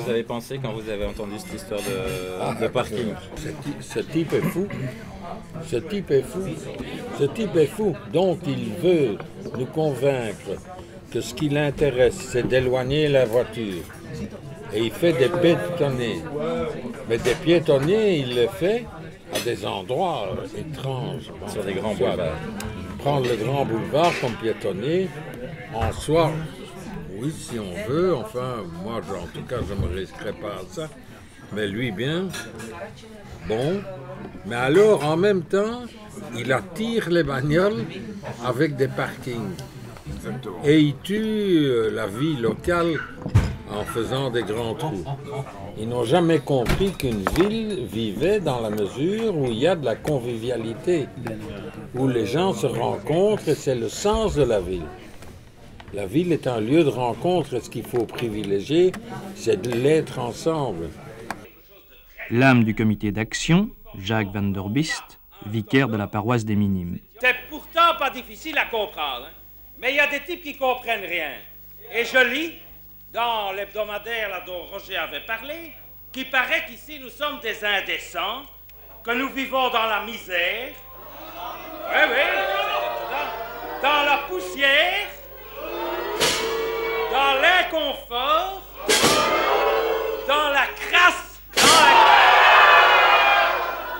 vous avez pensé quand vous avez entendu cette histoire de parking? Ce type est fou. Ce type est fou. Ce type est fou. Donc il veut nous convaincre que ce qui l'intéresse, c'est d'éloigner la voiture. Et il fait des piétonniers. Mais des piétonniers, il le fait à des endroits étranges. Sur des grands boulevards. Prendre le grand boulevard comme piétonnier, en soi, oui, si on veut. Enfin, moi, en tout cas, je ne me risquerais pas à ça. Mais lui, bien. Bon. Mais alors, en même temps, il attire les bagnoles avec des parkings. Et il tue la vie locale en faisant des grands trous. Ils n'ont jamais compris qu'une ville vivait dans la mesure où il y a de la convivialité, où les gens se rencontrent et c'est le sens de la ville. La ville est un lieu de rencontre et ce qu'il faut privilégier, c'est de l'être ensemble. L'âme du comité d'action, Jacques van der Bist, vicaire de la paroisse des Minimes. C'est pourtant pas difficile à comprendre, hein? Mais il y a des types qui comprennent rien. Et je lis dans l'hebdomadaire là dont Roger avait parlé, qu'il paraît qu'ici nous sommes des indécents, que nous vivons dans la misère, oui, dans la poussière, dans l'inconfort, dans la crasse,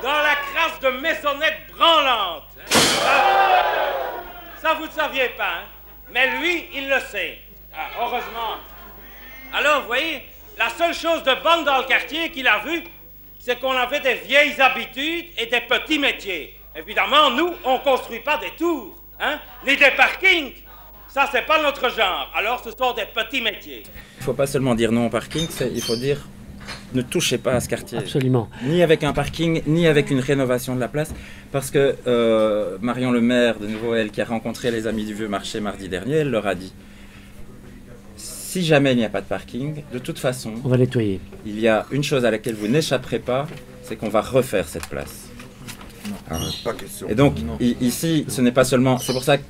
dans la crasse de maisonnettes branlantes. Ça, vous ne saviez pas, hein? Mais lui, il le sait. Ah, heureusement. Alors, vous voyez, la seule chose de bonne dans le quartier qu'il a vu, c'est qu'on avait des vieilles habitudes et des petits métiers. Évidemment, nous, on ne construit pas des tours, hein, ni des parkings. Ça, c'est pas notre genre. Alors, ce sont des petits métiers. Il ne faut pas seulement dire non au parking, il faut dire ne touchez pas à ce quartier. Absolument. Ni avec un parking, ni avec une rénovation de la place. Parce que Marion Le Maire, de nouveau elle, qui a rencontré les Amis du Vieux Marché mardi dernier, elle leur a dit si jamais il n'y a pas de parking, de toute façon, on va nettoyer. Il y a une chose à laquelle vous n'échapperez pas, c'est qu'on va refaire cette place. Non, pas question. Et donc, ici, ce n'est pas seulement... C'est pour ça que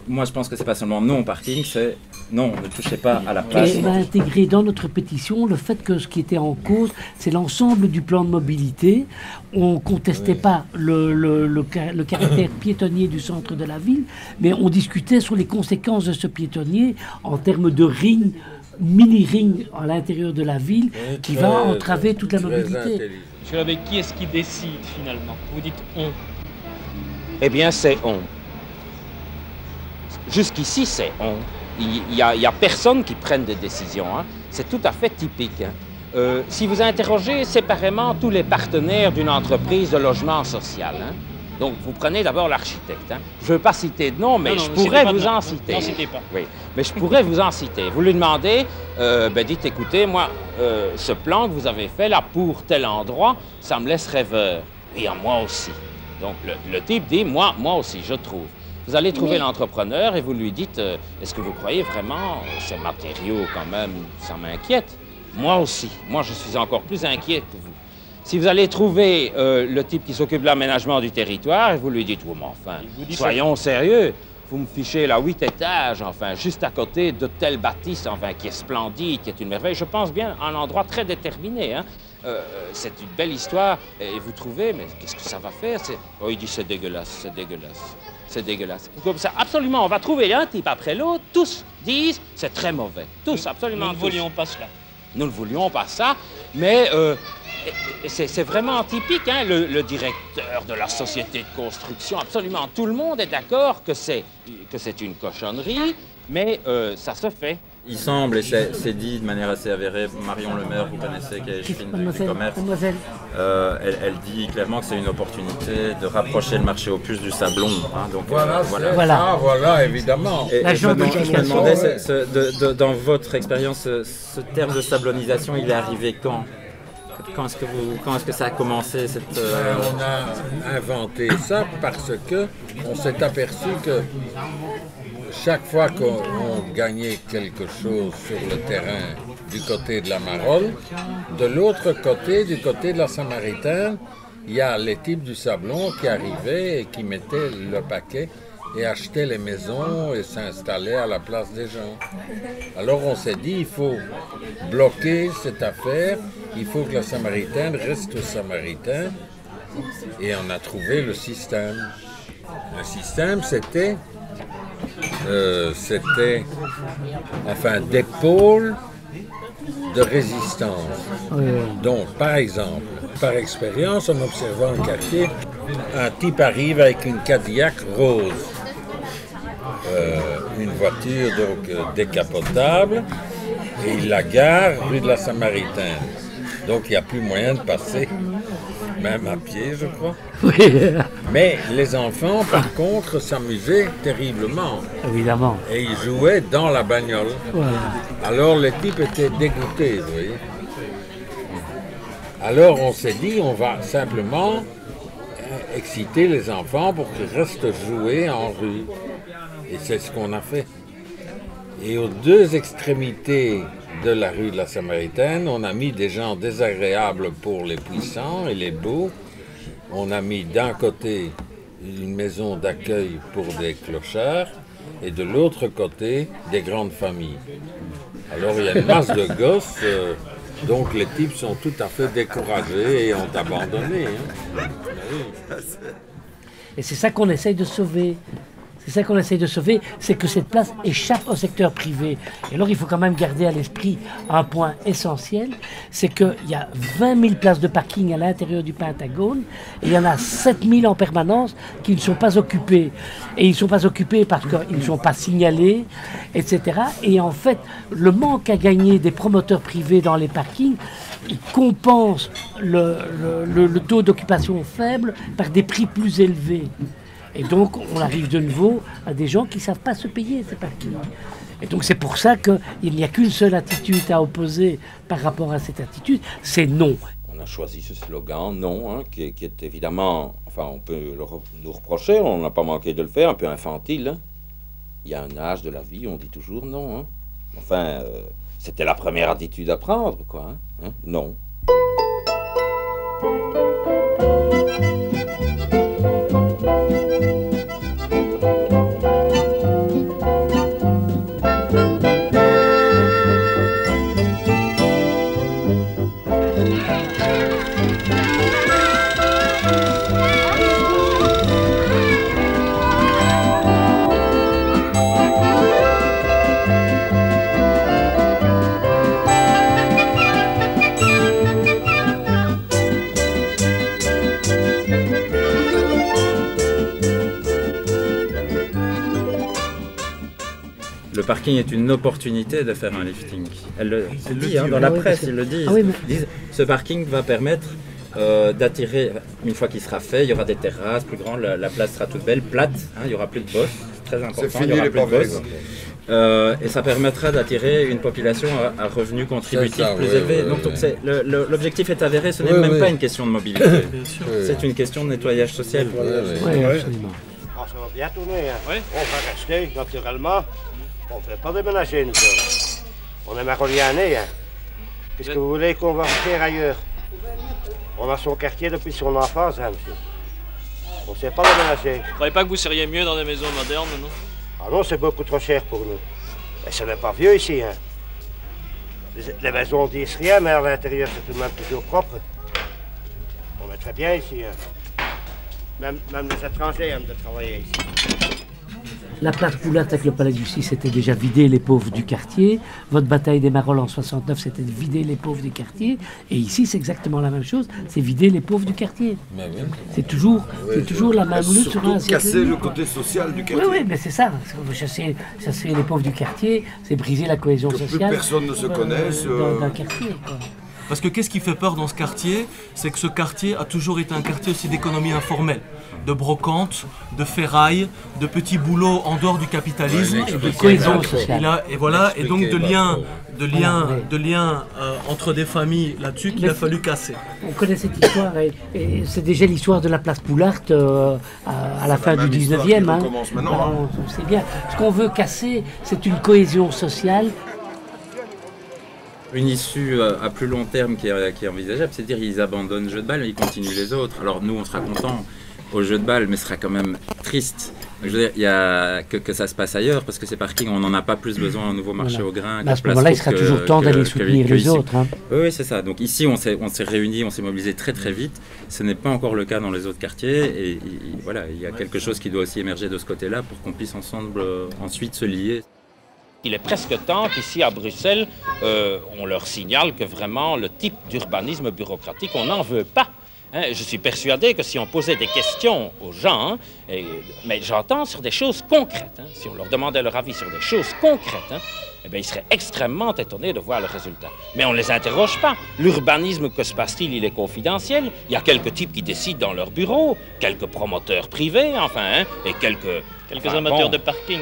moi, je pense que c'est pas seulement non au parking, c'est non, ne touchez pas à la place. Et on a intégré dans notre pétition le fait que ce qui était en cause, c'est l'ensemble du plan de mobilité. On ne contestait pas le caractère piétonnier du centre de la ville, mais on discutait sur les conséquences de ce piétonnier en termes de ring, mini-ring à l'intérieur de la ville, qui va entraver toute la mobilité. Monsieur l'abbé, qui est-ce qui décide finalement? Vous dites on. Eh bien, c'est on. Jusqu'ici, c'est on. Il y a personne qui prenne des décisions. Hein. C'est tout à fait typique. Hein. Si vous interrogez séparément tous les partenaires d'une entreprise de logement social, hein, donc vous prenez d'abord l'architecte. Hein. Je ne veux pas citer de nom, mais je pourrais vous en citer. Non, citez pas. Oui, mais je pourrais vous en citer. Vous lui demandez, dites, écoutez, moi, ce plan que vous avez fait là pour tel endroit, ça me laisse rêveur. Et à moi aussi. Donc le type dit, moi aussi, je trouve. Vous allez trouver l'entrepreneur et vous lui dites, est-ce que vous croyez vraiment, ces matériaux quand même, ça m'inquiète? Moi aussi, moi je suis encore plus inquiet que vous. Si vous allez trouver le type qui s'occupe de l'aménagement du territoire et vous lui dites, oh mais enfin, soyons sérieux, vous me fichez là 8 étages, enfin, juste à côté de telle bâtisse, enfin, qui est splendide, qui est une merveille, je pense bien à un endroit très déterminé, hein. C'est une belle histoire, et vous trouvez, mais qu'est-ce que ça va faire? Oh, il dit, c'est dégueulasse, c'est dégueulasse. C'est dégueulasse. Comme ça, absolument, on va trouver un type après l'autre, tous disent, c'est très mauvais. Tous, absolument tous. Nous ne voulions pas cela. Nous ne voulions pas ça, mais c'est vraiment typique, hein, le directeur de la société de construction, absolument tout le monde est d'accord que c'est une cochonnerie, mais ça se fait. Il semble, et c'est dit de manière assez avérée, Marion Le Maire, vous connaissez, qui est chefine du commerce, elle dit clairement que c'est une opportunité de rapprocher le marché aux puces du sablon. Hein, donc, voilà, évidemment. Et je me demandais, dans votre expérience, ce terme de sablonisation, il est arrivé quand? Quand est-ce que ça a commencé cette... On a inventé ça parce que on s'est aperçu que chaque fois qu'on gagnait quelque chose sur le terrain du côté de la Marolles, de l'autre côté, du côté de la Samaritaine, il y a les types du Sablon qui arrivaient et qui mettaient le paquet et achetaient les maisons et s'installaient à la place des gens. Alors on s'est dit, il faut bloquer cette affaire, il faut que la Samaritaine reste Samaritaine, et on a trouvé le système. Le système, c'était des pôles de résistance. Donc, par exemple, par expérience, en observant le quartier, un type arrive avec une Cadillac rose, une voiture donc décapotable, et il la gare rue de la Samaritaine. Donc, il n'y a plus moyen de passer, même à pied, je crois. Mais les enfants, par contre, s'amusaient terriblement. Évidemment. Et ils jouaient dans la bagnole. Alors, les types étaient dégoûtés, vous voyez. Alors, on s'est dit, on va simplement exciter les enfants pour qu'ils restent jouer en rue. Et c'est ce qu'on a fait. Et aux deux extrémités de la rue de la Samaritaine, on a mis des gens désagréables pour les puissants et les beaux. On a mis d'un côté une maison d'accueil pour des clochards et de l'autre côté des grandes familles. Alors il y a une masse de gosses, donc les types sont tout à fait découragés et ont abandonné. Et c'est ça qu'on essaye de sauver. C'est ça qu'on essaye de sauver, c'est que cette place échappe au secteur privé. Et alors il faut quand même garder à l'esprit un point essentiel, c'est qu'il y a 20 000 places de parking à l'intérieur du Pentagone, et il y en a 7 000 en permanence qui ne sont pas occupées. Et ils ne sont pas occupés parce qu'ils ne sont pas signalés, etc. Et en fait, le manque à gagner des promoteurs privés dans les parkings, il compense le taux d'occupation faible par des prix plus élevés. Et donc, on arrive de nouveau à des gens qui ne savent pas se payer ces parkings. Et donc, c'est pour ça qu'il n'y a qu'une seule attitude à opposer par rapport à cette attitude, c'est non. On a choisi ce slogan, non, hein, qui est évidemment, enfin, on peut nous reprocher, on n'a pas manqué de le faire, un peu infantile. Hein. Il y a un âge de la vie, on dit toujours non. Hein. Enfin, c'était la première attitude à prendre, quoi. Hein, non. Le parking est une opportunité de faire un lifting. Elle le dit dans la presse, ils le disent. Ah oui, mais... Ils disent ce parking va permettre d'attirer, une fois qu'il sera fait, il y aura des terrasses plus grandes, la place sera toute belle, plate, hein, il n'y aura plus de bosses, c'est très important, C'est fini, il n'y aura les plus de pavés. bosses. Et ça permettra d'attirer une population à revenus contributifs plus élevés. Donc l'objectif est avéré, ce n'est même pas une question de mobilité, c'est une question de nettoyage social. Oui, absolument. Ah, ça va bien tourner. Hein. Oui. On va rester, naturellement. On ne fait pas déménager, nous autres. On est marolianais. Hein. Qu'est-ce que vous voulez qu'on va faire ailleurs? On a son quartier depuis son enfance, hein, monsieur. On ne sait pas déménager. Vous ne croyez pas que vous seriez mieux dans des maisons modernes, non? Ah non, c'est beaucoup trop cher pour nous. Et ce n'est pas vieux ici. Hein. Les maisons ne disent rien, mais à l'intérieur, c'est tout de même toujours propre. On est très bien ici. Hein. Même les étrangers aiment de travailler ici. La place Poulat avec le Palais du 6, c'était déjà vider les pauvres du quartier. Votre bataille des Marolles en 69, c'était de vider les pauvres du quartier. Et ici, c'est exactement la même chose, c'est vider les pauvres du quartier. C'est toujours la même lutte sur un siècle. Casser le côté social du quartier. Oui, mais c'est ça. Chasser les pauvres du quartier, c'est briser la cohésion Que sociale. plus personne ne se connaisse. D'un quartier, quoi. Parce que qu'est-ce qui fait peur dans ce quartier? C'est que ce quartier a toujours été un quartier aussi d'économie informelle, de brocante, de ferraille, de petits boulots en dehors du capitalisme, Et de cohésion sociale. et voilà, et donc de liens entre des familles là-dessus qu'il a fallu casser. On connaît cette histoire, et c'est déjà l'histoire de la place Poulart à la fin du 19e. Hein. Maintenant, C'est bien. Ce qu'on veut casser, c'est une cohésion sociale. Une issue à plus long terme qui est envisageable, c'est de dire ils abandonnent le jeu de balle et ils continuent les autres. Alors nous, on sera contents au jeu de balle, mais ce sera quand même triste Je veux dire, il y a que ça se passe ailleurs, parce que ces parkings, on n'en a pas plus besoin au nouveau marché au grain. À ce moment-là, il sera toujours temps d'aller soutenir les autres. Hein. Oui, c'est ça. Donc ici, on s'est réunis, on s'est mobilisés très très vite. Ce n'est pas encore le cas dans les autres quartiers. Et voilà, il y a quelque chose qui doit aussi émerger de ce côté-là pour qu'on puisse ensemble ensuite se lier. Il est presque temps qu'ici à Bruxelles, on leur signale que vraiment le type d'urbanisme bureaucratique, on n'en veut pas. Hein, je suis persuadé que si on posait des questions aux gens, mais j'entends sur des choses concrètes, hein, si on leur demandait leur avis sur des choses concrètes, hein, eh bien, ils seraient extrêmement étonnés de voir le résultat. Mais on ne les interroge pas. L'urbanisme, que se passe-t-il? Il est confidentiel. Il y a quelques types qui décident dans leur bureau, quelques promoteurs privés, enfin, hein, et quelques amateurs de parking.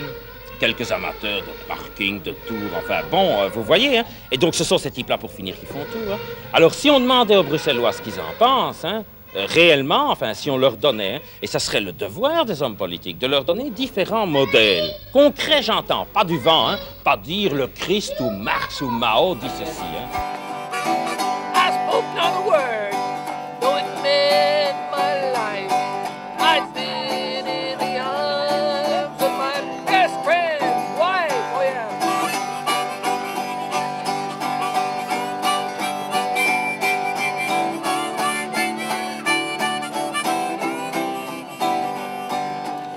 Quelques amateurs de parking, de tours, enfin bon, vous voyez, hein. Et donc ce sont ces types-là, pour finir, qui font tout. Hein. Alors si on demandait aux Bruxellois ce qu'ils en pensent, hein, réellement, enfin si on leur donnait, et ça serait le devoir des hommes politiques, de leur donner différents modèles. Concrets, j'entends, pas du vent, hein, pas dire le Christ ou Marx ou Mao dit ceci. Hein. I spoke not a word, though it made my life. I've been in the arms of my best friend's wife, oh yeah.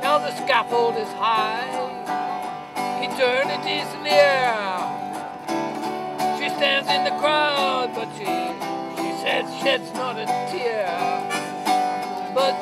Now the scaffold is high, eternity's near. She stands in the crowd, but she sheds not a tear. But